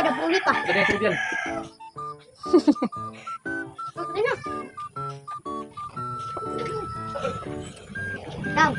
Nabuli pa. Ganda yung tubig yan. Okay na. Down.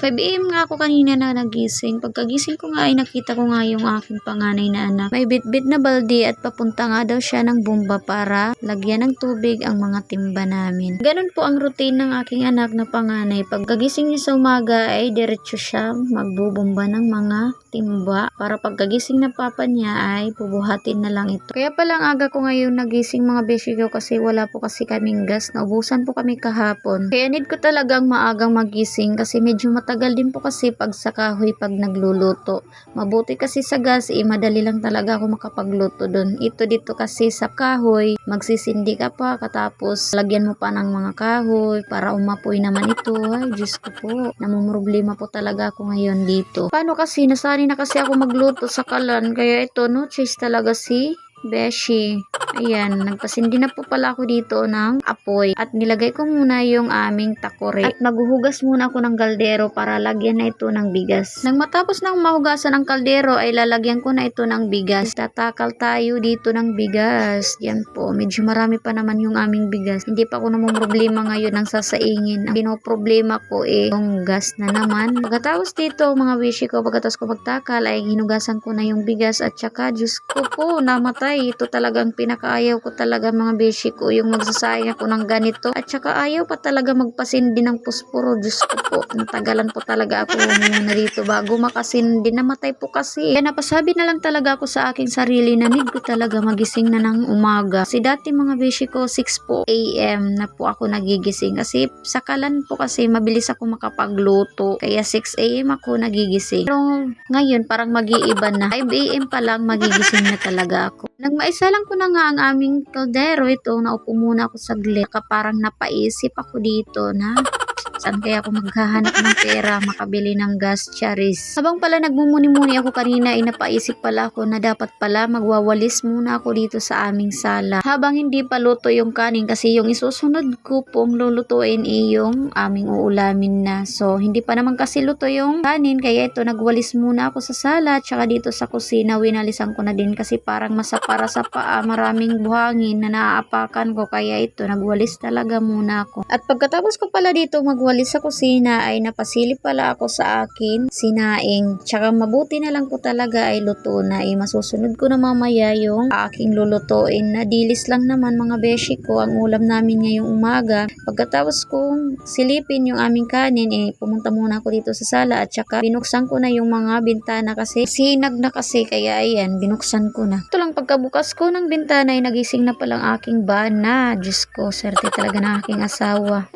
AM nga ako kanina na nagising. Pagkagising ko nga ay nakita ko nga yung aking panganay na anak. May bit-bit na balde at papunta nga daw siya ng bomba para lagyan ng tubig ang mga timba namin. Ganun po ang routine ng aking anak na panganay. Pagkagising niya sa umaga ay diretso siya magbubomba ng mga timba para pagkagising na papa niya ay pubuhatin na lang ito. Kaya palang aga ko ngayon nagising mga beshi ko kasi wala po kasi kaming gas. Naubusan po kami kahapon. Kaya need ko talagang maagang magising kasi medyo matagal din po kasi pag sa kahoy pag nagluluto. Mabuti kasi sa gas, madali lang talaga ako makapagluto doon. Ito dito kasi sa kahoy, magsisindi ka pa katapos lagyan mo pa ng mga kahoy para umapoy naman ito. Ay, Diyos ko po. Namumroblema po talaga ako ngayon dito. Paano kasi, nasanay na kasi ako magluto sa kalan. Kaya ito, no choice talaga si Beshi. Ayan, nagpasindi na po pala ako dito ng apoy. At nilagay ko muna yung aming takore. At maghuhugas muna ako ng kaldero para lagyan na ito ng bigas. Nang matapos ng mahugasan ng kaldero ay lalagyan ko na ito ng bigas. Tatakal tayo dito ng bigas. Yan po, medyo marami pa naman yung aming bigas. Hindi pa ako namang problema ngayon ng sasaingin. Ang pinoproblema ko yung gas na naman. Pagkatapos dito, mga wishi ko, pagkatapos ko magtakal ay hinugasan ko na yung bigas at saka, Diyos ko po, namatay. Ito talagang pinakaayaw ko talaga mga beshi ko, yung magsasayang ako ng ganito. At saka ayaw pa talaga magpasindi ng pusporo. Diyos ko po, natagalan po talaga ako muna dito bago makasindi. Namatay po kasi. Kaya napasabi na lang talaga ako sa aking sarili na need ko talaga magising na ng umaga. Kasi dati mga beshi ko, 6 po AM na po ako nagigising. Kasi sa kalan po kasi mabilis ako makapagluto. Kaya 6 AM ako nagigising. Pero ngayon parang mag-iiba na. 5 AM pa lang magigising na talaga ako. Nagmaisa lang ko na nga ang aming kaldero. Ito, naupo muna ako saglit. Parang napaisip ako dito na saan kaya ako maghahanap ng pera makabili ng gas, charis. Habang pala nagmumuni-muni ako kanina, napaisip pala ako na dapat pala magwawalis muna ako dito sa aming sala. Habang hindi pa luto yung kanin kasi yung isusunod ko pong lulutuin yung aming uulamin na. So, hindi pa naman kasi luto yung kanin kaya ito nagwalis muna ako sa sala tsaka dito sa kusina winalisan ko na din kasi parang masapara sa paa, maraming buhangin na naaapakan ko kaya ito nagwalis talaga muna ako. At pagkatapos ko pala dito magwalis sa kusina ay napasilip pala ako sa akin sinaing. Tsaka mabuti na lang po talaga ay luto na. Masusunod ko na mamaya yung aking lulutuin na dilis lang naman mga beshi ko ang ulam namin ngayong umaga. Pagkatapos kong silipin yung aming kanin pumunta muna ako dito sa sala at tsaka binuksan ko na yung mga bintana kasi sinag na kasi kaya ayan binuksan ko na. Ito lang pagkabukas ko ng bintana ay nagising na palang aking bana. Diyos ko, swerte talaga ng aking asawa.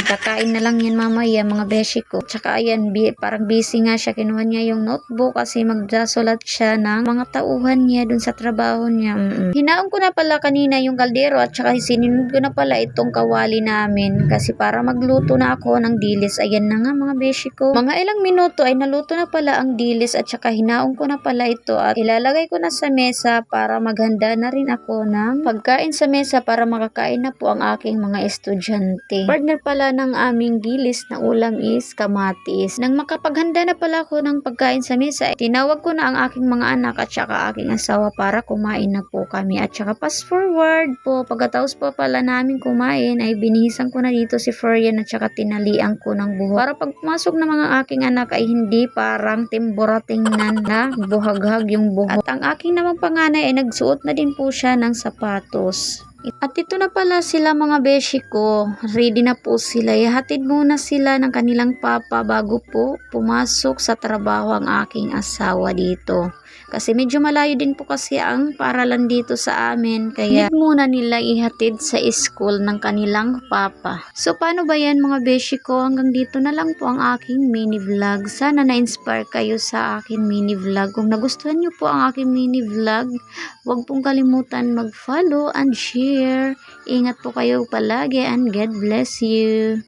Kakain na lang yan mamaya mga beshi ko. Tsaka ayan, parang busy nga siya. Kinuha niya yung notebook kasi magdasulat siya ng mga tauhan niya dun sa trabaho niya. Hinaon ko na pala kanina yung kaldero at tsaka sininod ko na pala itong kawali namin kasi para magluto na ako ng dilis. Ayan na nga mga beshi ko. Mga ilang minuto ay naluto na pala ang dilis at tsaka hinaon ko na pala ito at ilalagay ko na sa mesa para maghanda na rin ako ng pagkain sa mesa para makakain na po ang aking mga estudyante. Partner pala ng aming dilis na ulam is kamatis. Nang makapaghanda na pala ako ng pagkain sa mesa, tinawag ko na ang aking mga anak at saka aking asawa para kumain na po kami. At saka fast forward po, pagkatapos po pala namin kumain ay binihisan ko na dito si Florian at saka tinalian ko ng buhok. Para pag pumasok ng mga aking anak ay hindi parang timbora tingnan na buhaghag yung buhok. At ang aking namang panganay ay nagsuot na din po siya ng sapatos. At ito na pala sila mga beshi ko. Ready na po sila. Ihatid muna sila ng kanilang papa bago po pumasok sa trabaho ang aking asawa dito. Kasi medyo malayo din po kasi ang paaralan dito sa amin. Kaya muna nila ihatid sa school ng kanilang papa. So paano ba yan mga beshi ko? Hanggang dito na lang po ang aking mini vlog. Sana na-inspire kayo sa aking mini vlog. Kung nagustuhan nyo po ang aking mini vlog, huwag pong kalimutan mag-follow and share. Ingat po kayo palagi and God bless you.